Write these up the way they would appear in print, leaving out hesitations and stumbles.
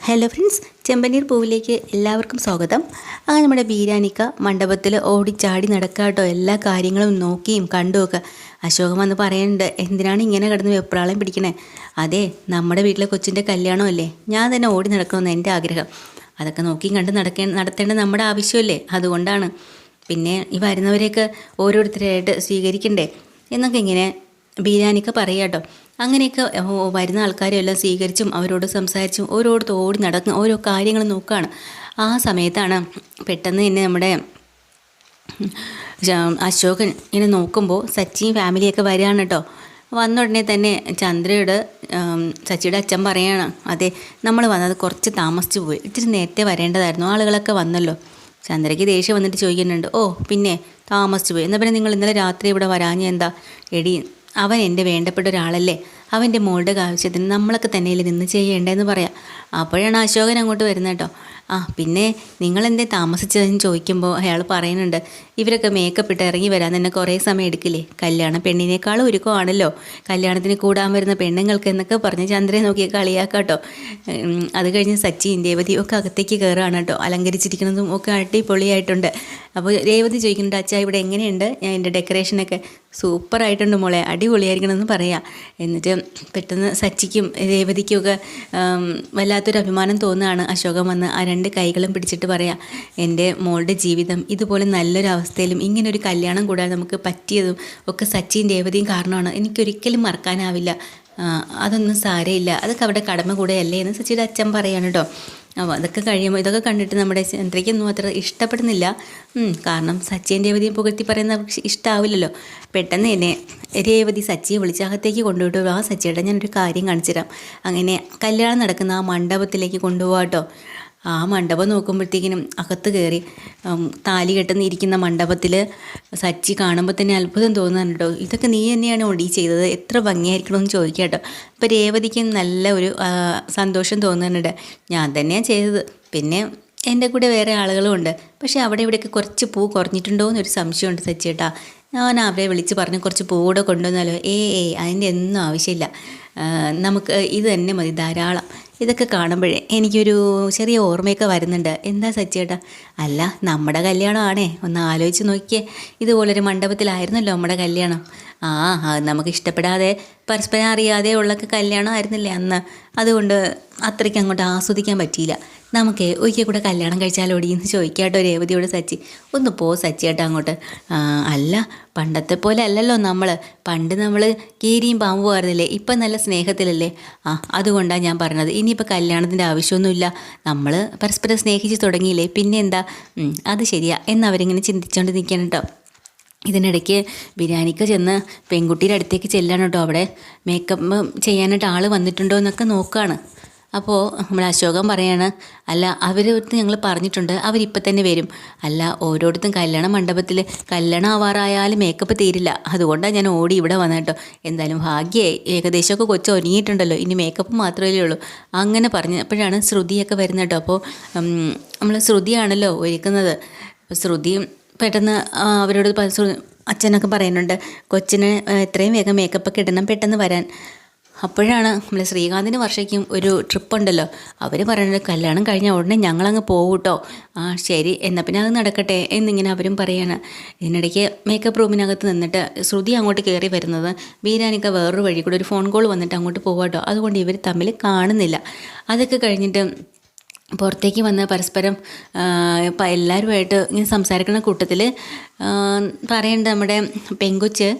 Hello friends, ചെമ്പനീർ പൂവിലേക്ക് എല്ലാവർക്കും സ്വാഗതം. അങ്ങനെ നമ്മുടെ ബീരാനിക്ക മണ്ഡപത്തിൽ ഓടിച്ചാടി നടക്കാട്ടോ, എല്ലാ കാര്യങ്ങളും നോക്കിയും കണ്ടുമൊക്കെ. അശോകൻ വന്ന് പറയുന്നുണ്ട്, എന്തിനാണ് ഇങ്ങനെ കിടന്ന് വെപ്രാളം പിടിക്കണേ? അതെ, നമ്മുടെ വീട്ടിലെ കൊച്ചിൻ്റെ കല്യാണമല്ലേ, ഞാൻ തന്നെ ഓടി നടക്കണമെന്ന് എൻ്റെ ആഗ്രഹം. അതൊക്കെ നോക്കിയും കണ്ട് നടത്തേണ്ട നമ്മുടെ ആവശ്യമല്ലേ, അതുകൊണ്ടാണ്. പിന്നെ ഈ വരുന്നവരെയൊക്കെ ഓരോരുത്തരായിട്ട് സ്വീകരിക്കണ്ടേ എന്നൊക്കെ ഇങ്ങനെ ബീരാനിക്ക പറയാട്ടോ. അങ്ങനെയൊക്കെ വരുന്ന ആൾക്കാരെ എല്ലാം സ്വീകരിച്ചും അവരോട് സംസാരിച്ചും ഓരോരുത്തർ ഓടി നടക്കുന്ന ഓരോ കാര്യങ്ങൾ നോക്കുകയാണ്. ആ സമയത്താണ് പെട്ടെന്ന് തന്നെ നമ്മുടെ അശോകൻ ഇങ്ങനെ നോക്കുമ്പോൾ സച്ചിയും ഫാമിലിയൊക്കെ വരികയാണ് കേട്ടോ. വന്ന ഉടനെ തന്നെ ചന്ദ്രയോട് സച്ചിയുടെ അച്ഛൻ പറയാണ്, അതെ നമ്മൾ വന്നത് കുറച്ച് താമസിച്ചു പോയി, ഇത്തിരി നേരത്തെ വരേണ്ടതായിരുന്നു, ആളുകളൊക്കെ വന്നല്ലോ. ചന്ദ്രയ്ക്ക് ദേഷ്യം വന്നിട്ട് ചോദിക്കുന്നുണ്ട്, ഓ പിന്നെ താമസിച്ചു പോയി, എന്നാൽ പിന്നെ നിങ്ങൾ ഇന്നലെ രാത്രി ഇവിടെ വരാഞ്ഞ എന്താ? എടി, അവൻ എൻ്റെ വേണ്ടപ്പെട്ട ഒരാളല്ലേ, അവൻ്റെ മോളുടെ ആവശ്യത്തിന് നമ്മളൊക്കെ തന്നെയല്ലേ നിന്ന് ചെയ്യേണ്ടതെന്ന് പറയാം. അപ്പോഴാണ് അശോകൻ അങ്ങോട്ട് വരുന്നത് കേട്ടോ. പിന്നെ നിങ്ങളെന്തേ താമസിച്ചതെന്ന് ചോദിക്കുമ്പോൾ അയാൾ പറയുന്നുണ്ട്, ഇവരൊക്കെ മേക്കപ്പ് ഇട്ട് ഇറങ്ങി വരാൻ തന്നെ കുറേ സമയം എടുക്കില്ലേ, കല്യാണം പെണ്ണിനേക്കാളും ഒരുക്കമാണല്ലോ കല്യാണത്തിന് കൂടാൻ വരുന്ന പെണ്ണുങ്ങൾക്ക് എന്നൊക്കെ പറഞ്ഞ് ചന്ദ്രയെ നോക്കി കളിയാക്കാട്ടോ. അത് കഴിഞ്ഞ് സച്ചിയും രേവതിയും ഒക്കെ അകത്തേക്ക് കയറുകയാണ് കേട്ടോ. അലങ്കരിച്ചിരിക്കുന്നതും ഒക്കെ അടിപൊളിയായിട്ടുണ്ട്. അപ്പോൾ രേവതി ചോദിക്കുന്നുണ്ട്, അച്ഛാ ഇവിടെ എങ്ങനെയുണ്ട്, ഞാൻ എൻ്റെ ഡെക്കറേഷനൊക്കെ സൂപ്പറായിട്ടുണ്ട് മോളെ, അടിപൊളിയായിരിക്കണമെന്ന് പറയാം. എന്നിട്ട് പെട്ടെന്ന് സച്ചിക്കും രേവതിക്കും ഒക്കെ വല്ലാത്തൊരു അഭിമാനം തോന്നുകയാണ്. അശോകൻ വന്ന് ആ രണ്ട് കൈകളും പിടിച്ചിട്ട് പറയാം, എൻ്റെ മോളുടെ ജീവിതം ഇതുപോലെ നല്ലൊരു അവസ്ഥയിലും ഇങ്ങനൊരു കല്യാണം കൂടാൻ നമുക്ക് പറ്റിയതും ഒക്കെ സച്ചിയും രേവതിയും കാരണമാണ്, എനിക്കൊരിക്കലും മറക്കാനാവില്ല. അതൊന്നും സാരമില്ല, അതൊക്കെ അവിടെ കടമ കൂടെയല്ലേ എന്ന് സച്ചിയുടെ അച്ഛൻ പറയാണ് കേട്ടോ. അപ്പോൾ അതൊക്കെ കഴിയുമ്പോൾ ഇതൊക്കെ കണ്ടിട്ട് നമ്മുടെ ചന്ദ്രയ്ക്കൊന്നും അത്ര ഇഷ്ടപ്പെടുന്നില്ല. കാരണം സച്ചിയും രേവതിയും പുകഴ്ത്തി പറയുന്ന ഇഷ്ടമാവില്ലല്ലോ. പെട്ടെന്ന് തന്നെ രേവതി സച്ചിയെ വിളിച്ച് അകത്തേക്ക് കൊണ്ടുപോയിട്ട്, ആ സച്ചിയുടെ ഞാനൊരു കാര്യം കാണിച്ചു തരാം. അങ്ങനെ കല്യാണം നടക്കുന്ന ആ മണ്ഡപത്തിലേക്ക് കൊണ്ടുപോകാട്ടോ. ആ മണ്ഡപം നോക്കുമ്പോഴത്തേക്കിനും അകത്ത് കയറി താലി കെട്ടുന്നിരിക്കുന്ന മണ്ഡപത്തിൽ സച്ചി കാണുമ്പോൾ തന്നെ അത്ഭുതം തോന്നുന്നുണ്ട് കേട്ടോ. ഇതൊക്കെ നീ തന്നെയാണ് ഒടി ചെയ്തത്, എത്ര ഭംഗിയായിരിക്കണമെന്ന് ചോദിക്കാം കേട്ടോ. അപ്പോൾ രേവതിക്ക് നല്ല ഒരു സന്തോഷം തോന്നുന്നുണ്ട്. ഞാൻ തന്നെയാണ് ചെയ്തത്, പിന്നെ എൻ്റെ കൂടെ വേറെ ആളുകളും ഉണ്ട്, പക്ഷേ അവിടെ ഇവിടെയൊക്കെ കുറച്ച് പൂ കുറഞ്ഞിട്ടുണ്ടോ എന്നൊരു സംശയമുണ്ട് സച്ചിയേട്ടാ. ഞാൻ അവരെ വിളിച്ച് പറഞ്ഞ് കുറച്ച് പൂവിടെ കൊണ്ടുവന്നാലോ? അതിൻ്റെ ഒന്നും ആവശ്യമില്ല, നമുക്ക് ഇത് തന്നെ മതി, ധാരാളം. ഇതൊക്കെ കാണുമ്പോഴേ എനിക്കൊരു ചെറിയ ഓർമ്മയൊക്കെ വരുന്നുണ്ട്. എന്താ സച്ചിയേട്ടാ? അല്ല, നമ്മുടെ കല്യാണമാണേ, ഒന്ന് ആലോചിച്ച് നോക്കിയേ, ഇതുപോലൊരു മണ്ഡപത്തിലായിരുന്നല്ലോ നമ്മുടെ കല്യാണം. അത് നമുക്ക് ഇഷ്ടപ്പെടാതെ പരസ്പരം അറിയാതെ ഉള്ള കല്യാണം ആയിരുന്നില്ലേ അന്ന്, അതുകൊണ്ട് അത്രയ്ക്ക് അങ്ങോട്ട് ആസ്വദിക്കാൻ പറ്റിയില്ല. നമുക്ക് ഒരിക്കൽ കൂടെ കല്യാണം കഴിച്ചാലോടി എന്ന് ചോദിക്കാട്ടോ രേവതിയോട് സച്ചി. ഒന്ന് പോ സച്ചിയേട്ടാ അങ്ങോട്ട്. അല്ല, പണ്ടത്തെ പോലെ അല്ലല്ലോ നമ്മൾ, പണ്ട് നമ്മൾ കീരിയും പാമ്പും ആയിരുന്നില്ലേ, ഇപ്പം നല്ല സ്നേഹത്തിലല്ലേ. അതുകൊണ്ടാണ് ഞാൻ പറഞ്ഞത്, ഇനിയിപ്പോൾ കല്യാണത്തിൻ്റെ ആവശ്യമൊന്നുമില്ല, നമ്മൾ പരസ്പരം സ്നേഹിച്ച് തുടങ്ങിയില്ലേ, പിന്നെ എന്താ? അത് ശരിയാ എന്നവരിങ്ങനെ ചിന്തിച്ചുകൊണ്ട് നിൽക്കണം കേട്ടോ. ഇതിനിടയ്ക്ക് ബിരിയാണിക്ക് ചെന്ന് പെൺകുട്ടിയുടെ അടുത്തേക്ക് ചെല്ലാണ് കേട്ടോ. അവിടെ മേക്കപ്പ് ചെയ്യാനായിട്ട് ആൾ വന്നിട്ടുണ്ടോ എന്നൊക്കെ നോക്കുകയാണ്. അപ്പോൾ നമ്മൾ അശോകൻ പറയാണ്, അല്ല അവരടുത്ത് ഞങ്ങൾ പറഞ്ഞിട്ടുണ്ട്, അവരിപ്പം തന്നെ വരും. അല്ല, ഓരോരുത്തരും കല്യാണ മണ്ഡപത്തിൽ കല്യാണം ആവാറായാലും മേക്കപ്പ് തീരില്ല, അതുകൊണ്ടാണ് ഞാൻ ഓടി ഇവിടെ വന്നത് കേട്ടോ. എന്തായാലും ഭാഗ്യമായി, ഏകദേശമൊക്കെ കൊച്ചു ഒരുങ്ങിയിട്ടുണ്ടല്ലോ, ഇനി മേക്കപ്പ് മാത്രമേ ഉള്ളൂ അങ്ങനെ പറഞ്ഞപ്പോഴാണ് ശ്രുതിയൊക്കെ വരുന്നത് കേട്ടോ. അപ്പോൾ നമ്മൾ ശ്രുതിയാണല്ലോ ഒരുക്കുന്നത്. അപ്പോൾ ശ്രുതി പെട്ടെന്ന് അവരോട് അച്ഛനൊക്കെ പറയുന്നുണ്ട്, കൊച്ചിന് എത്രയും വേഗം മേക്കപ്പൊക്കെ ഇടണം, പെട്ടെന്ന് വരാൻ. അപ്പോഴാണ് നമ്മൾ ശ്രീകാന്തിന് വർഷയ്ക്കും ഒരു ട്രിപ്പ് ഉണ്ടല്ലോ, അവർ പറയുന്നത് കല്യാണം കഴിഞ്ഞ ഉടനെ ഞങ്ങളങ്ങ് പോകും കേട്ടോ. ശരി, എന്നാൽ പിന്നെ അത് നടക്കട്ടെ എന്നിങ്ങനെ അവരും പറയാണ്. ഇതിനിടയ്ക്ക് മേക്കപ്പ് റൂമിനകത്ത് നിന്നിട്ട് ശ്രുതി അങ്ങോട്ട് കയറി വരുന്നത് ബീരാനിക്ക വേറൊരു വഴി കൂടെ ഒരു ഫോൺ കോൾ വന്നിട്ട് അങ്ങോട്ട് പോകാട്ടോ. അതുകൊണ്ട് ഇവർ തമ്മിൽ കാണുന്നില്ല. അതൊക്കെ കഴിഞ്ഞിട്ട് പുറത്തേക്ക് വന്ന് പരസ്പരം എല്ലാവരുമായിട്ട് ഇങ്ങനെ സംസാരിക്കുന്ന കൂട്ടത്തിൽ പറയേണ്ട നമ്മുടെ പെങ്കൊച്ച്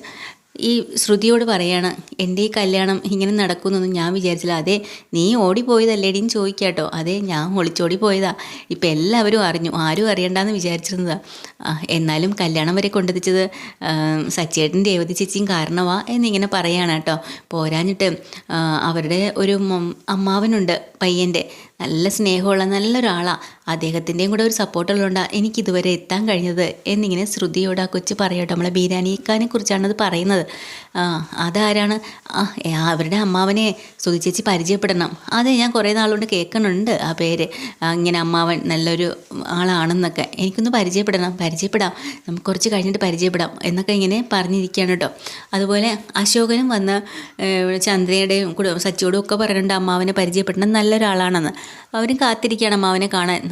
ഈ ശ്രുതിയോട് പറയാണ്, എൻ്റെ ഈ കല്യാണം ഇങ്ങനെ നടക്കുമെന്നൊന്നും ഞാൻ വിചാരിച്ചില്ല. അതെ, നീ ഓടിപ്പോയതല്ലേടിന്ന് ചോദിക്കാട്ടോ. അതെ, ഞാൻ ഒളിച്ചോടി പോയതാ, ഇപ്പം എല്ലാവരും അറിഞ്ഞു, ആരും അറിയണ്ടെന്ന് വിചാരിച്ചിരുന്നതാ. എന്നാലും കല്യാണം വരെ കൊണ്ടെത്തിച്ചത് സച്ചേട്ടൻ രേവതി ചേച്ചിയും കാരണമാ എന്നിങ്ങനെ പറയാണ് കേട്ടോ. പോരാഞ്ഞിട്ട് അവരുടെ ഒരു അമ്മാവനുണ്ട് പയ്യൻ്റെ, നല്ല സ്നേഹമുള്ള നല്ലൊരാളാണ്, അദ്ദേഹത്തിൻ്റെയും കൂടെ ഒരു സപ്പോർട്ടുള്ളതുകൊണ്ടാണ് എനിക്കിതുവരെ എത്താൻ കഴിഞ്ഞത് എന്നിങ്ങനെ ശ്രുതിയോട് ആ കൊച്ച് പറയട്ടോ. നമ്മളെ ബീരാനിക്കാനെ കുറിച്ചാണത് പറയുന്നത്. അതാരാണ്? അവരുടെ അമ്മാവനെ ശ്രുതി ചേച്ചി പരിചയപ്പെടണം. അതെ, ഞാൻ കുറേ നാളുകൊണ്ട് കേൾക്കുന്നുണ്ട് ആ പേര്, ഇങ്ങനെ അമ്മാവൻ നല്ലൊരു ആളാണെന്നൊക്കെ. എനിക്കൊന്ന് പരിചയപ്പെടാം, നമുക്ക് കുറച്ച് കഴിഞ്ഞിട്ട് പരിചയപ്പെടാം എന്നൊക്കെ ഇങ്ങനെ പറഞ്ഞിരിക്കുകയാണ് കേട്ടോ. അതുപോലെ അശോകനും വന്ന് ചന്ദ്രയുടെയും കൂടെ സച്ചിയോടും ഒക്കെ പറയുന്നുണ്ട് അമ്മാവനെ പരിചയപ്പെടണം, നല്ലൊരാളാണെന്ന്. അവരും കാത്തിരിക്കുകയാണ് അമ്മാവനെ കാണാൻ.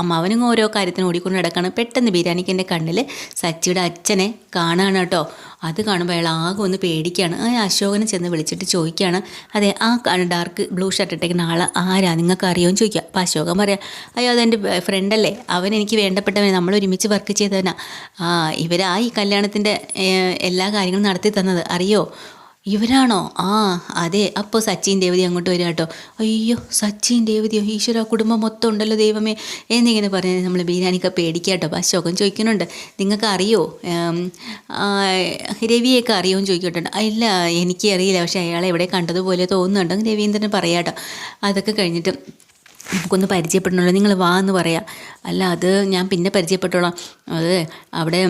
അമ്മാവനും ഓരോ കാര്യത്തിന് ഓടിക്കൊണ്ട് നടക്കുകയാണ്. പെട്ടെന്ന് ബീരാനിക്കൻ്റെ കണ്ണിൽ സച്ചിയുടെ അച്ഛനെ കാണാണ് കേട്ടോ. അത് കാണുമ്പോൾ അയാൾ ആകെ ഒന്ന് പേടിക്കുകയാണ്. അശോകനെ ചെന്ന് വിളിച്ചിട്ട് ചോദിക്കുകയാണ്, അതെ ആ ഡാർക്ക് ബ്ലൂ ഷർട്ട് ഇട്ടേക്കുന്ന ആൾ ആരാ, നിങ്ങൾക്ക് അറിയുമെന്ന് ചോദിക്കുക. അപ്പോൾ അശോകൻ പറയാം, അയ്യോ അതെൻ്റെ ഫ്രണ്ടല്ലേ, അവൻ എനിക്ക് വേണ്ടപ്പെട്ടവൻ, നമ്മൾ ഒരുമിച്ച് വർക്ക് ചെയ്തവനാ. ഇവരാ ഈ കല്യാണത്തിൻ്റെ എല്ലാ കാര്യങ്ങളും നടത്തി തന്നത്, അറിയോ? ഇവരാണോ? അതെ. അപ്പോൾ സച്ചിൻ രേവതി അങ്ങോട്ട് വരിക കേട്ടോ. അയ്യോ സച്ചിൻ രേവതിയോ, ഈശ്വര കുടുംബം മൊത്തം ഉണ്ടല്ലോ ദൈവമേ എന്നിങ്ങനെ പറഞ്ഞ് നമ്മൾ ബീരാനിക്ക പേടിക്കുക കേട്ടോ. അപ്പോൾ അശോകൻ ചോദിക്കുന്നുണ്ട്, നിങ്ങൾക്ക് അറിയോ രവിയൊക്കെ അറിയുമെന്ന് ചോദിക്കട്ടുണ്ട്. ഇല്ല എനിക്ക് അറിയില്ല, പക്ഷേ അയാളെ എവിടെ കണ്ടതുപോലെ തോന്നുന്നുണ്ട് രവീന്ദ്രൻ പറയാം കേട്ടോ. അതൊക്കെ കഴിഞ്ഞിട്ട് നമുക്കൊന്ന് പരിചയപ്പെടണമല്ലോ, നിങ്ങൾ വാ എന്ന് പറയാം. അല്ല അത് ഞാൻ പിന്നെ പരിചയപ്പെട്ടോളാം, അത് അവിടെ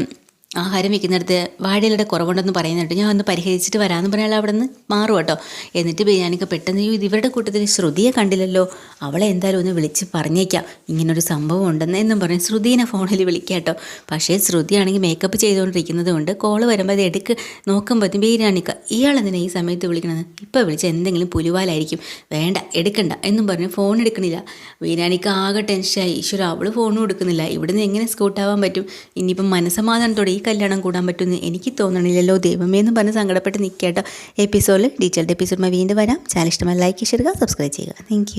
ആഹാരം വയ്ക്കുന്നിടത്ത് വാഴയിലയുടെ കുറവുണ്ടെന്ന് പറയുന്നുണ്ട്, ഞാൻ ഒന്ന് പരിഹരിച്ചിട്ട് വരാമെന്ന് പറയാൻ അവിടെ നിന്ന് മാറും കേട്ടോ. എന്നിട്ട് ബിരിയാണിക്ക് പെട്ടെന്ന് ഇവരുടെ കൂട്ടത്തിൽ ശ്രുതിയെ കണ്ടില്ലല്ലോ, അവളെ എന്തായാലും ഒന്ന് വിളിച്ച് പറഞ്ഞേക്കാം ഇങ്ങനൊരു സംഭവം ഉണ്ടെന്ന് എന്നും പറഞ്ഞ് ശ്രുതിനെ ഫോണിൽ വിളിക്കാം കേട്ടോ. പക്ഷേ ശ്രുതിയാണെങ്കിൽ മേക്കപ്പ് ചെയ്തുകൊണ്ടിരിക്കുന്നത് കൊണ്ട് കോള് വരുമ്പോൾ അത് നോക്കുമ്പോഴത്തേക്കും ബിരിയാണിക്ക ഇയാളെന്തിനാണ് ഈ സമയത്ത് വിളിക്കണത്, ഇപ്പോൾ വിളിച്ച് എന്തെങ്കിലും പുലിവാലായിരിക്കും, വേണ്ട എടുക്കണ്ട എന്നും പറഞ്ഞ് ഫോൺ എടുക്കണില്ല. ബിരിയാണിക്ക് ആകെ ടെൻഷനായി. ഈശ്വര അവൾ ഫോണും എടുക്കുന്നില്ല, ഇവിടുന്ന് എങ്ങനെ സ്കൂട്ടാവാൻ പറ്റും, ഇനിയിപ്പം മനസ്സമാധാനത്തോടെ ഈ കല്യാണം കൂടാൻ പറ്റുമെന്ന് എനിക്ക് തോന്നണില്ലല്ലോ ദൈവമേ എന്ന് പറഞ്ഞ് സങ്കടപ്പെട്ട് നിൽക്കേട്ടോ. എപ്പിസോഡിൽ ഡീറ്റെയിൽഡ് എപ്പിസോഡ് വീണ്ടും വരാം. ചാനൽ ഇഷ്ടമായി ലൈക്ക് ചെയ്യുക, സബ്സ്ക്രൈബ് ചെയ്യുക. താങ്ക്